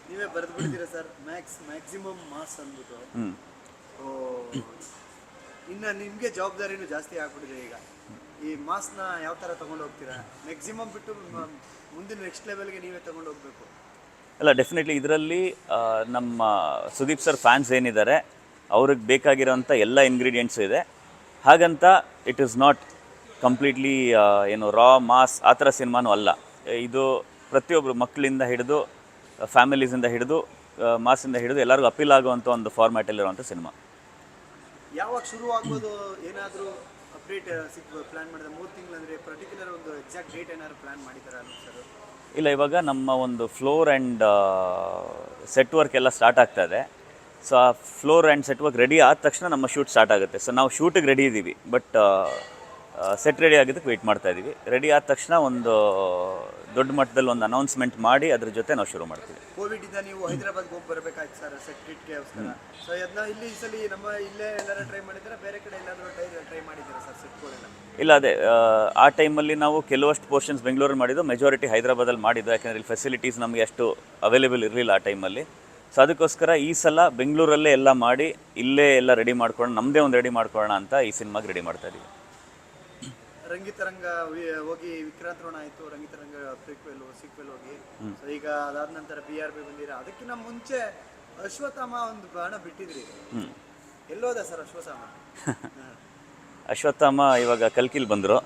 ನೀವೇ ಬರೆದು ಬಿಡ್ತೀರಾ ಸರ್, ಮ್ಯಾಕ್ಸಿಮಮ್ ಮಾಸ್ ಅಂದ್ಬಿಟ್ಟು. ಓ, ಇನ್ನು ನಿಮಗೆ ಜವಾಬ್ದಾರಿನೂ ಜಾಸ್ತಿ ಆಗ್ಬಿಟ್ಟಿದೆ ಈಗ. ಈ ಮಾಸ್ನ ಯಾವ ಥರ ತೊಗೊಂಡು ಹೋಗ್ತೀರಾ? ಮ್ಯಾಕ್ಸಿಮಮ್ ಬಿಟ್ಟು ಮುಂದಿನ ನೆಕ್ಸ್ಟ್ ಲೆವೆಲ್ಗೆ ನೀವೇ ತೊಗೊಂಡು ಹೋಗ್ಬೇಕು. ಅಲ್ಲ, ಡೆಫಿನೆಟ್ಲಿ ಇದರಲ್ಲಿ ನಮ್ಮ ಸುದೀಪ್ ಸರ್ ಫ್ಯಾನ್ಸ್ ಏನಿದ್ದಾರೆ ಅವ್ರಿಗೆ ಬೇಕಾಗಿರೋಂಥ ಎಲ್ಲ ಇಂಗ್ರೀಡಿಯೆಂಟ್ಸು ಇದೆ. ಹಾಗಂತ ಇಟ್ ಈಸ್ ನಾಟ್ ಕಂಪ್ಲೀಟ್ಲಿ ಏನು ರಾ ಮಾಸ್ ಆ ಥರ ಸಿನಿಮಾನೂ ಅಲ್ಲ. ಇದು ಪ್ರತಿಯೊಬ್ಬರು ಮಕ್ಕಳಿಂದ ಹಿಡಿದು ಫ್ಯಾಮಿಲೀಸಿಂದ ಹಿಡಿದು ಮಾಸಿಂದ ಹಿಡಿದು ಎಲ್ಲರಿಗೂ ಅಪೀಲ್ ಆಗುವಂಥ ಒಂದು ಫಾರ್ಮ್ಯಾಟಲ್ಲಿರುವಂಥ ಸಿನಿಮಾ. ಯಾವಾಗ ಶುರು ಆಗ್ಬೋದು? ಏನಾದರೂ ಅಪ್ಡೇಟ್ ಪ್ಲಾನ್ ಮಾಡಿದ 3 ತಿಂಗಳು ಅಂದರೆ ಪರ್ಟಿಕ್ಯುಲರ್ ಒಂದು ಎಕ್ಸಾಕ್ಟ್ ಡೇಟ್ ಏನಾದ್ರು ಪ್ಲಾನ್ ಮಾಡಿದಾರಾ ಸರ್? ಇಲ್ಲ, ಇವಾಗ ನಮ್ಮ ಒಂದು ಫ್ಲೋರ್ ಆ್ಯಂಡ್ ಸೆಟ್ ವರ್ಕ್ ಎಲ್ಲ ಸ್ಟಾರ್ಟ್ ಆಗ್ತಾ ಇದೆ. ಸೊ ಆ floor and set work ready ಆದ ತಕ್ಷಣ ನಮ್ಮ ಶೂಟ್ ಸ್ಟಾರ್ಟ್ ಆಗುತ್ತೆ. ಸೊ ನಾವು ಶೂಟಿಗೆ ರೆಡಿ ಇದ್ದೀವಿ, ಬಟ್ ಸೆಟ್ ರೆಡಿ ಆಗಿದ್ದಕ್ಕೆ ವೆಯ್ಟ್ ಮಾಡ್ತಾ ಇದ್ದೀವಿ. ರೆಡಿ ಆದ ತಕ್ಷಣ ಒಂದು ದೊಡ್ಡ ಮಟ್ಟದಲ್ಲಿ ಒಂದು ಅನೌನ್ಸ್ಮೆಂಟ್ ಮಾಡಿ ಅದ್ರ ಜೊತೆ ನಾವು ಶುರು ಮಾಡ್ತೀವಿ. ಕೋವಿಡ್ ಇಂದ ನೀವು ಹೈದರಾಬಾದ್ಗೆ ಹೋಗಿ ಬರಬೇಕಾಯ್ತು ಸರ್ ಸೆಟ್ ಟ್ರೀಟ್ಗೋಸ್ಕರ. ಸೊ ಅದನ್ನ ಇಲ್ಲಿ ಈ ಸಲ ನಮ್ಮ ಇಲ್ಲೇ ಎಲ್ಲರೂ ಟ್ರೈ ಮಾಡಿದ್ದೀರಾ, ಬೇರೆ ಕಡೆ ಎಲ್ಲಾದರೂ ಟ್ರೈ ಮಾಡಿದ್ದೀರಾ ಸರ್ ಸೆಟ್ಗಳೆಲ್ಲ? ಇಲ್ಲ, ಅದೇ ಆ ಟೈಮಲ್ಲಿ ನಾವು ಕೆಲವಷ್ಟು ಪೋರ್ಷನ್ಸ್ ಬೆಂಗಳೂರಲ್ಲಿ ಮಾಡಿದ್ದು, ಮೆಜಾರಿಟಿ ಹೈದರಾಬಾದಲ್ಲಿ ಮಾಡಿದ್ದು. ಯಾಕೆಂದರೆ ಇಲ್ಲಿ ಫೆಸಿಲಿಟೀಸ್ ನಮಗೆ ಅಷ್ಟು ಅವೈಲೇಬಲ್ ಇರಲಿಲ್ಲ ಆ ಟೈಮಲ್ಲಿ. ಸೊ ಅದಕ್ಕೋಸ್ಕರ ಈ ಸಲ ಬೆಂಗಳೂರಲ್ಲೇ ಎಲ್ಲ ಮಾಡಿ ಇಲ್ಲೇ ಎಲ್ಲ ರೆಡಿ ಮಾಡ್ಕೊಂಡು ನಮ್ಮದೇ ಒಂದು ರೆಡಿ ಮಾಡ್ಕೊಳ್ಳೋಣ ಅಂತ ಈ ಸಿನಿಮಾಗೆ ರೆಡಿ ಮಾಡ್ತಾ ಇದ್ದೀವಿ. ರಂಗಿತರಂಗ ಹೋಗಿ ವಿಕ್ರಾಂತ್ ರೋಣ ಆಯಿತು, ರಂಗಿತರಂಗ ಸೀಕ್ವೆಲ್ ಹೋಗಿ. ಸೊ ಈಗ ಅದಾದ ನಂತರ BRB ಬಂದಿರ. ಅದಕ್ಕಿಂತ ಮುಂಚೆ ಅಶ್ವತ್ಥಾಮ ಒಂದು ಬಾಣ ಬಿಟ್ಟಿದ್ರಿ, ಎಲ್ಲೋದ ಸರ್ ಅಶ್ವತ್ಥಾಮ? ಅಶ್ವತ್ಥಾಮ ಇವಾಗ ಕಲ್ಕಿಲ್ ಬಂದರು.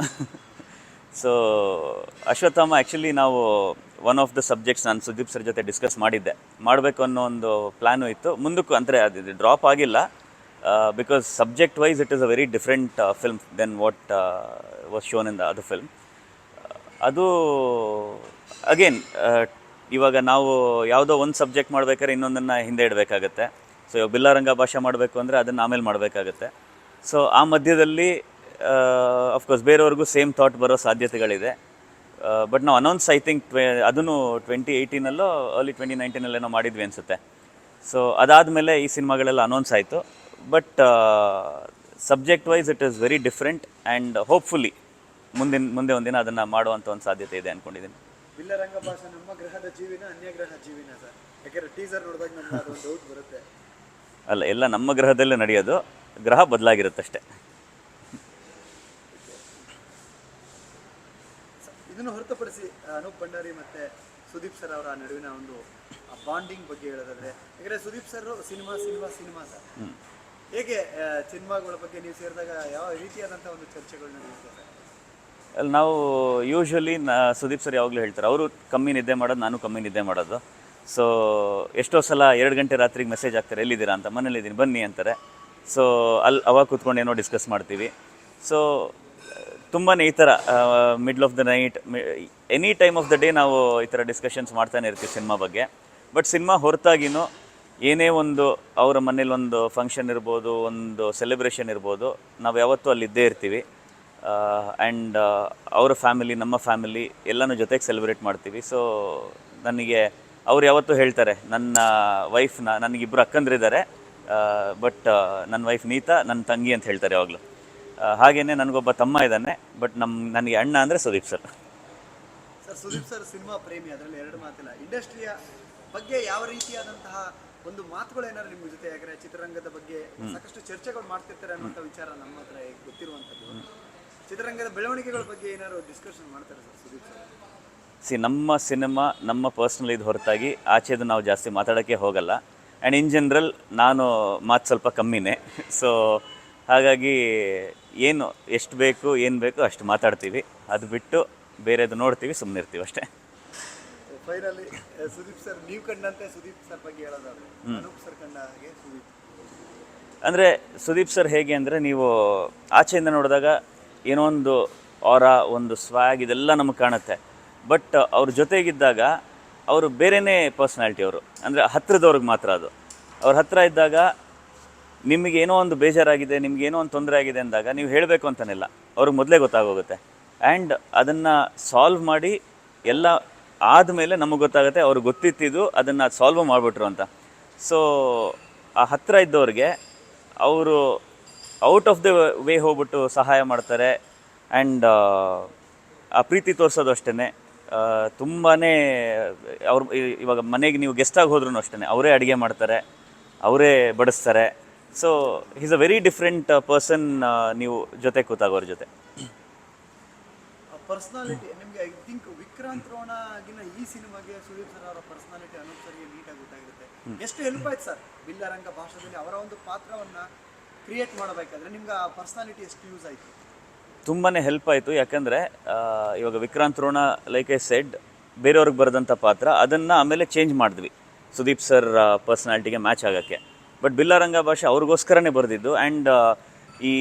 ಸೊ ಅಶ್ವತ್ಥಾಮ ಆ್ಯಕ್ಚುಲಿ ನಾವು ಒನ್ ಆಫ್ ದ ಸಬ್ಜೆಕ್ಟ್ಸ್ ನಾನು ಸುದೀಪ್ ಸರ್ ಜೊತೆ ಡಿಸ್ಕಸ್ ಮಾಡಿದ್ದೆ. ಮಾಡಬೇಕು ಅನ್ನೋ ಒಂದು ಪ್ಲ್ಯಾನು ಇತ್ತು. ಮುಂದಕ್ಕೂ ಅಂದರೆ ಅದು ಡ್ರಾಪ್ ಆಗಿಲ್ಲ, because subject wise it is a very different film then what was shown in the other film. ಅದು ಅಗೇನ್ ಇವಾಗ ನಾವು ಯಾವುದೋ ಒಂದು ಸಬ್ಜೆಕ್ಟ್ ಮಾಡಬೇಕಾದ್ರೆ ಇನ್ನೊಂದನ್ನು ಹಿಂದೆ ಇಡಬೇಕಾಗತ್ತೆ. ಸೊ ಇವಾಗ ಬಿಲ್ಲಾರಂಗ ಭಾಷೆ ಮಾಡಬೇಕು ಅಂದರೆ ಅದನ್ನು ಆಮೇಲೆ ಮಾಡಬೇಕಾಗತ್ತೆ. ಸೊ ಆ ಮಧ್ಯದಲ್ಲಿ ಅಫ್ಕೋರ್ಸ್ ಬೇರೆಯವ್ರಿಗೂ ಸೇಮ್ ಥಾಟ್ ಬರೋ ಸಾಧ್ಯತೆಗಳಿದೆ. ಬಟ್ ನಾವು ಅನೌನ್ಸ್ ಐ ಥಿಂಕ್ ಅದನ್ನು 2018 ಅರ್ಲಿ 2019 ಮಾಡಿದ್ವಿ ಅನಿಸುತ್ತೆ. ಸೊ ಅದಾದಮೇಲೆ ಈ ಸಿನಿಮಾಗಳೆಲ್ಲ ಅನೌನ್ಸ್ ಆಯಿತು. But subject wise it is very different and hopefully ಮುಂದೆ ಒಂದಿನ ಅದನ್ನು ಮಾಡುವಂಥ ಒಂದು ಸಾಧ್ಯತೆ ಇದೆ ಅಂದ್ಕೊಂಡಿದ್ದೀನಿ. ಬಿಲ್ಲರಂಗ ಭಾಷೆ ನಮ್ಮ ಗ್ರಹದ ಜೀವಿನ ಅನ್ಯಗ್ರಹ ಜೀವಿನ ಸರ್? ಯಾಕೆಂದರೆ ಟೀಸರ್ ನೋಡಿದಾಗ ನಮ್ಗೆ ಅದೊಂದು ಡೌಟ್ ಬರುತ್ತೆ. ಅಲ್ಲ, ಎಲ್ಲ ನಮ್ಮ ಗ್ರಹದಲ್ಲೇ ನಡೆಯೋದು, ಗ್ರಹ ಬದಲಾಗಿರುತ್ತಷ್ಟೇ. ಇದನ್ನು ಹೊರತುಪಡಿಸಿ ಅನೂಪ್ ಭಂಡಾರಿ ಮತ್ತು ಸುದೀಪ್ ಸರ್ ಅವರ ನಡುವಿನ ಒಂದು ಬಾಂಡಿಂಗ್ ಬಗ್ಗೆ ಹೇಳೋದಾದ್ರೆ, ಯಾಕಂದರೆ ಸುದೀಪ್ ಸರ್ ಸಿನಿಮಾ ಸರ್, ಹೇಗೆ ಸಿನಿಮಾಗಳ ಬಗ್ಗೆ ನೀವು ಸೇರಿದಾಗ ಯಾವ ರೀತಿಯಾದಂಥ ಒಂದು ಚರ್ಚೆಗಳು ನಡೆಯುತ್ತೆ ಸರ್? ಅಲ್ಲಿ ನಾವು ಯೂಶ್ವಲಿ ಸುದೀಪ್ ಸರ್ ಯಾವಾಗಲೂ ಹೇಳ್ತಾರೆ, ಅವರು ಕಮ್ಮಿ ನಿದ್ದೆ ಮಾಡೋದು, ನಾನು ಕಮ್ಮಿ ನಿದ್ದೆ ಮಾಡೋದು. ಸೊ ಎಷ್ಟೋ ಸಲ 2 ಗಂಟೆ ರಾತ್ರಿಗೆ ಮೆಸೇಜ್ ಆಗ್ತಾರೆ, ಎಲ್ಲಿದ್ದೀರಾ ಅಂತ. ಮನೇಲಿದ್ದೀನಿ ಬನ್ನಿ ಅಂತಾರೆ. ಸೊ ಅವಾಗ ಕೂತ್ಕೊಂಡು ಏನೋ ಡಿಸ್ಕಸ್ ಮಾಡ್ತೀವಿ. ಸೊ ತುಂಬಾ ಈ ಥರ middle of the night, any time of the day ನಾವು ಈ ಥರ ಡಿಸ್ಕಷನ್ಸ್ ಮಾಡ್ತಾನೆ ಇರ್ತೀವಿ ಸಿನಿಮಾ ಬಗ್ಗೆ. ಬಟ್ ಸಿನಿಮಾ ಹೊರತಾಗಿನೂ ಏನೇ ಒಂದು ಅವರ ಮನೇಲಿ ಒಂದು ಫಂಕ್ಷನ್ ಇರ್ಬೋದು, ಒಂದು ಸೆಲೆಬ್ರೇಷನ್ ಇರ್ಬೋದು, ನಾವು ಯಾವತ್ತೂ ಅಲ್ಲಿದ್ದೇ ಇರ್ತೀವಿ. ಆ್ಯಂಡ್ ಅವರ ಫ್ಯಾಮಿಲಿ, ನಮ್ಮ ಫ್ಯಾಮಿಲಿ ಎಲ್ಲನೂ ಜೊತೆಗೆ ಸೆಲೆಬ್ರೇಟ್ ಮಾಡ್ತೀವಿ. ಸೊ ನನಗೆ ಅವ್ರು ಯಾವತ್ತೂ ಹೇಳ್ತಾರೆ, ನನ್ನ ವೈಫ್ನ, ನನಗಿಬ್ಬರು ಅಕ್ಕಂದ್ರಿದ್ದಾರೆ, ಬಟ್ ನನ್ನ ವೈಫ್ ನೀತಾ, ನನ್ನ ತಂಗಿ ಅಂತ ಹೇಳ್ತಾರೆ ಯಾವಾಗಲೂ. ಹಾಗೆಯೇ ನನಗೊಬ್ಬ ತಮ್ಮ ಇದ್ದಾನೆ, ಬಟ್ ನನಗೆ ಅಣ್ಣ ಅಂದರೆ Sudeep sir. Sudeep sir cinema ಪ್ರೇಮಿ, ಅದರಲ್ಲಿ ಎರಡು ಮಾತಿಲ್ಲ. ಇಂಡಸ್ಟ್ರಿಯ ಬಗ್ಗೆ ಯಾವ ರೀತಿಯಾದಂತಹ ಒಂದು ಮಾತುಗಳು ಏನಾದ್ರು ನಿಮ್ಮ ಜೊತೆ, ಯಾಕಂದರೆ ಚಿತ್ರರಂಗದ ಬಗ್ಗೆ ಸಾಕಷ್ಟು ಚರ್ಚೆಗಳು ಮಾಡ್ತಿರ್ತಾರೆ ಅನ್ನೋಂಥ ವಿಚಾರ ನಮ್ಮ ಹತ್ರ ಗೊತ್ತಿರುವಂಥದ್ದು. ಚಿತ್ರರಂಗದ ಬೆಳವಣಿಗೆಗಳ ಬಗ್ಗೆ ಏನಾದ್ರು ಡಿಸ್ಕಷನ್ ಮಾಡ್ತಾರೆ ಸರ್ ಸುದೀಪ್ ಸರ್? ನಮ್ಮ ಸಿನಿಮಾ, ನಮ್ಮ ಪರ್ಸ್ನಲ್ ಇದು ಹೊರತಾಗಿ ಆಚೆದು ನಾವು ಜಾಸ್ತಿ ಮಾತಾಡೋಕ್ಕೆ ಹೋಗಲ್ಲ. ಆ್ಯಂಡ್ ಇನ್ ಜನರಲ್ ನಾನು ಮಾತು ಸ್ವಲ್ಪ ಕಮ್ಮಿನೇ. ಸೊ ಹಾಗಾಗಿ ಏನು ಎಷ್ಟು ಬೇಕು ಏನು ಬೇಕು ಅಷ್ಟು ಮಾತಾಡ್ತೀವಿ, ಅದು ಬಿಟ್ಟು ಬೇರೆದು ನೋಡ್ತೀವಿ, ಸುಮ್ಮನೆ ಇರ್ತೀವಿ ಅಷ್ಟೇ. ಫೈನಲಿ ಸುದೀಪ್ ಸರ್, ನೀವು ಕಂಡಂತೆ ಸುದೀಪ್ ಸರ್ ಬಗ್ಗೆ ಹೇಳೋದಾದ್ರೆ, ಅನೂಪ್ ಸರ್ ಕಂಡ ಹಾಗೆ ಸುದೀಪ್ ಅಂದರೆ ಸುದೀಪ್ ಸರ್ ಹೇಗೆ ಅಂದರೆ, ನೀವು ಆಚೆಯಿಂದ ನೋಡಿದಾಗ ಏನೋ ಒಂದು ಒಂದು ಸ್ವ್ಯಾಗ್ ಇದೆಲ್ಲ ನಮಗೆ ಕಾಣುತ್ತೆ. ಬಟ್ ಅವ್ರ ಜೊತೆಗಿದ್ದಾಗ ಅವರು ಬೇರೆಯೇ ಪರ್ಸ್ನಾಲಿಟಿ. ಅವರು ಅಂದರೆ ಹತ್ತಿರದವ್ರಿಗೆ ಮಾತ್ರ ಅದು. ಅವ್ರ ಹತ್ತಿರ ಇದ್ದಾಗ ನಿಮಗೇನೋ ಒಂದು ಬೇಜಾರಾಗಿದೆ, ನಿಮಗೇನೋ ಒಂದು ತೊಂದರೆ ಆಗಿದೆ ಅಂದಾಗ ನೀವು ಹೇಳಬೇಕು ಅಂತನಿಲ್ಲ, ಅವ್ರಿಗೆ ಮೊದಲೇ ಗೊತ್ತಾಗೋಗುತ್ತೆ. ಆ್ಯಂಡ್ ಅದನ್ನು ಸಾಲ್ವ್ ಮಾಡಿ ಎಲ್ಲ ಆದಮೇಲೆ ನಮಗೆ ಗೊತ್ತಾಗುತ್ತೆ ಅವ್ರಿಗೆ ಗೊತ್ತಿತ್ತಿದ್ದು ಅದನ್ನು ಸಾಲ್ವ್ ಮಾಡಿಬಿಟ್ರು ಅಂತ. ಸೊ ಆ ಹತ್ತಿರ ಇದ್ದವ್ರಿಗೆ ಅವರು ಔಟ್ ಆಫ್ ದ ವೇ ಹೋಗ್ಬಿಟ್ಟು ಸಹಾಯ ಮಾಡ್ತಾರೆ. ಆ್ಯಂಡ್ ಆ ಪ್ರೀತಿ ತೋರಿಸೋದು ಅಷ್ಟೇ. ತುಂಬಾ ಅವ್ರು ಇವಾಗ ಮನೆಗೆ ನೀವು ಗೆಸ್ಟಾಗಿ ಹೋದ್ರೂ ಅಷ್ಟೇ ಅವರೇ ಅಡುಗೆ ಮಾಡ್ತಾರೆ, ಅವರೇ ಬಡಿಸ್ತಾರೆ. So is a very different person ನೀವು ಜೊತೆ ಕೂತಾಗೋರ ಜೊತೆ. ಪರ್ಸನಾಲಿಟಿ ನಿಮಗೆ ಐ ಥಿಂಕ್ ವಿಕ್ರಾಂತ್ ರೋಣಗಿನ ಈ ಸಿನಿಮಾಗೆ ಸುದೀಪ್ ಸರ್ ಅವರ ಪರ್ಸನಾಲಿಟಿ ಅನೂಪ್ ಸರ್ಗೆ ನೀಟಾಗಿ ಗೊತ್ತಾಗಿರುತ್ತೆ. ಎಷ್ಟು ಹೆಲ್ಪ್ ಆಯ್ತು ಸರ್ ಬಿಲ್ಲರಂಗ ಭಾಷೆಯಲ್ಲಿ ಅವರ ಒಂದು ಪಾತ್ರವನ್ನು ಕ್ರಿಯೇಟ್ ಮಾಡಬೇಕಾದ್ರೆ ನಿಮ್ಗೆ ಆ ಪರ್ಸನಾಲಿಟಿ ಎಷ್ಟು ಯೂಸ್ ಆಯಿತು? ತುಂಬಾ ಹೆಲ್ಪ್ ಆಯಿತು. ಯಾಕಂದರೆ ಇವಾಗ Vikrant Rona like I said ಬೇರೆಯವ್ರಿಗೆ ಬರೆದಂಥ ಪಾತ್ರ ಅದನ್ನು ಆಮೇಲೆ ಚೇಂಜ್ ಮಾಡಿದ್ವಿ ಸುದೀಪ್ ಸರ್ ಪರ್ಸ್ನಾಲಿಟಿಗೆ ಮ್ಯಾಚ್ ಆಗೋಕ್ಕೆ. ಬಟ್ ಬಿಲ್ಲರಂಗ ಭಾಷೆ ಅವ್ರಿಗೋಸ್ಕರನೇ ಬರೆದಿದ್ದು. ಆ್ಯಂಡ್ ಈ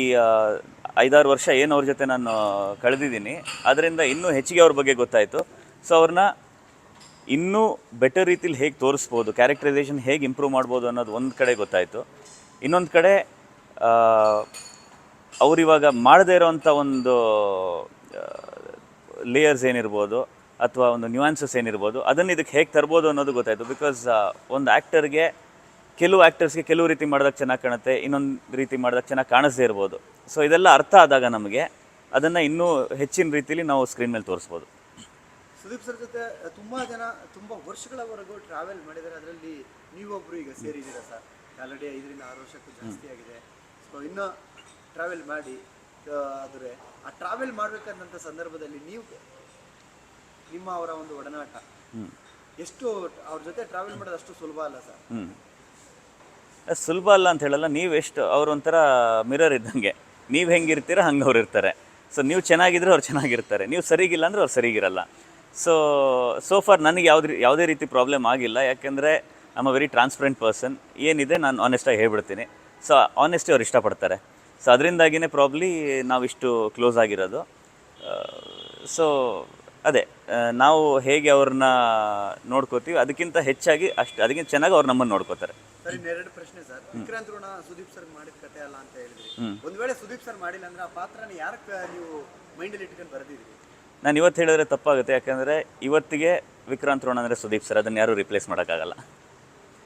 5-6 ವರ್ಷ ಏನು ಅವ್ರ ಜೊತೆ ನಾನು ಕಳೆದಿದ್ದೀನಿ, ಅದರಿಂದ ಇನ್ನೂ ಹೆಚ್ಚಿಗೆ ಅವ್ರ ಬಗ್ಗೆ ಗೊತ್ತಾಯಿತು. ಸೊ ಅವ್ರನ್ನ ಇನ್ನೂ ಬೆಟರ್ ರೀತಿಲಿ ಹೇಗೆ ತೋರಿಸ್ಬೋದು, ಕ್ಯಾರೆಕ್ಟರೈಸೇಷನ್ ಹೇಗೆ ಇಂಪ್ರೂವ್ ಮಾಡ್ಬೋದು ಅನ್ನೋದು ಒಂದು ಕಡೆ ಗೊತ್ತಾಯಿತು. ಇನ್ನೊಂದು ಕಡೆ ಅವರಿವಾಗ ಮಾಡದೇ ಇರೋವಂಥ ಒಂದು ಲೇಯರ್ಸ್ ಏನಿರ್ಬೋದು ಅಥವಾ ಒಂದು ನ್ಯೂಯಾನ್ಸಸ್ ಏನಿರ್ಬೋದು ಅದನ್ನು ಇದಕ್ಕೆ ಹೇಗೆ ತರ್ಬೋದು ಅನ್ನೋದು ಗೊತ್ತಾಯಿತು. ಬಿಕಾಸ್ ಒಂದು ಆ್ಯಕ್ಟರ್ಗೆ ಕೆಲವು ಆ್ಯಕ್ಟರ್ಸ್ಗೆ ಕೆಲವು ರೀತಿ ಮಾಡಿದಾಗ ಚೆನ್ನಾಗಿ ಕಾಣುತ್ತೆ, ಇನ್ನೊಂದು ರೀತಿ ಮಾಡಿದಾಗ ಚೆನ್ನಾಗಿ ಕಾಣಿಸದೇ ಇರ್ಬೋದು. ಸೊ ಇದೆಲ್ಲ ಅರ್ಥ ಆದಾಗ ನಮಗೆ ಅದನ್ನು ಇನ್ನೂ ಹೆಚ್ಚಿನ ರೀತಿಲಿ ನಾವು ಸ್ಕ್ರೀನ್ ಮೇಲೆ ತೋರಿಸ್ಬೋದು. ಸುದೀಪ್ ಸರ್ ಜೊತೆ ತುಂಬ ಜನ ತುಂಬ ವರ್ಷಗಳವರೆಗೂ ಟ್ರಾವೆಲ್ ಮಾಡಿದ್ದಾರೆ. ಅದರಲ್ಲಿ ನೀವೊಬ್ಬರು ಈಗ ಸೇರಿದ್ದೀರಾ ಸರ್. ಆಲ್ರೆಡಿ 5-6 ವರ್ಷಕ್ಕೂ ಜಾಸ್ತಿ ಆಗಿದೆ. ಸೊ ಇನ್ನೂ ಟ್ರಾವೆಲ್ ಮಾಡಿ ಆದರೆ ಆ ಟ್ರಾವೆಲ್ ಮಾಡಬೇಕಾದಂಥ ಸಂದರ್ಭದಲ್ಲಿ ನೀವು ನಿಮ್ಮ ಅವರ ಒಂದು ಒಡನಾಟ ಎಷ್ಟು ಅವ್ರ ಜೊತೆ ಟ್ರಾವೆಲ್ ಮಾಡೋದು ಅಷ್ಟು ಸುಲಭ ಅಲ್ಲ ಸರ್. ಸುಲಭ ಅಲ್ಲ ಅಂತ ಹೇಳಲ್ಲ. ನೀವೆಷ್ಟು ಅವ್ರು ಒಂಥರ ಮಿರರ್ ಇದ್ದಂಗೆ, ನೀವು ಹೆಂಗಿರ್ತೀರ ಹಂಗೆ ಅವ್ರು ಇರ್ತಾರೆ. ಸೊ ನೀವು ಚೆನ್ನಾಗಿದ್ರೆ ಅವ್ರು ಚೆನ್ನಾಗಿರ್ತಾರೆ, ನೀವು ಸರಿಗಿಲ್ಲ ಅಂದರೆ ಅವ್ರು ಸರಿಗಿರಲ್ಲ. ಸೊ ಫಾರ್ ನನಗೆ ಯಾವುದೇ ರೀತಿ ಪ್ರಾಬ್ಲಮ್ ಆಗಿಲ್ಲ. ಯಾಕೆಂದರೆ I am a very transparent person. ಏನಿದೆ ನಾನು ಆನೆಸ್ಟಾಗಿ ಹೇಳ್ಬಿಡ್ತೀನಿ. ಸೊ ಆನೆಸ್ಟಿ ಅವ್ರು ಇಷ್ಟಪಡ್ತಾರೆ. ಸೊ ಅದರಿಂದಾಗಿಯೇ ಪ್ರಾಬ್ಲಿ ನಾವಿಷ್ಟು ಕ್ಲೋಸ್ ಆಗಿರೋದು. ಸೊ ಅದೇ ನಾವು ಹೇಗೆ ಅವ್ರನ್ನ ನೋಡ್ಕೋತೀವಿ ಅದಕ್ಕಿಂತ ಹೆಚ್ಚಾಗಿ ಅದಕ್ಕಿಂತ ಚೆನ್ನಾಗಿ ಅವ್ರು ನಮ್ಮನ್ನು ನೋಡ್ಕೋತಾರೆ. ಸರ್ ಇನ್ನೆರಡು ಪ್ರಶ್ನೆ ಸರ್. ವಿಕ್ರಾಂತ್ ರೋಣ ಸುದೀಪ್ ಸರ್ ಮಾಡಿದ ಕತೆ ಅಲ್ಲ ಅಂತ ಹೇಳಿದ್ರಿ. ಒಂದು ವೇಳೆ ಸುದೀಪ್ ಸರ್ ಮಾಡಿಲ್ಲ ಅಂದ್ರೆ ಆ ಪಾತ್ರನ ಯಾರಕ್ಕೆ ನೀವು ಮೈಂಡಲ್ಲಿ ಇಟ್ಕೊಂಡು ಬರೆದಿದ್ರಿ? ನಾನು ಇವತ್ತು ಹೇಳಿದ್ರೆ ತಪ್ಪಾಗುತ್ತೆ. ಯಾಕಂದರೆ ಇವತ್ತಿಗೆ ವಿಕ್ರಾಂತ್ ರೋಣ ಅಂದರೆ ಸುದೀಪ್ ಸರ್, ಅದನ್ನು ಯಾರೂ ರಿಪ್ಲೇಸ್ ಮಾಡೋಕ್ಕಾಗಲ್ಲ.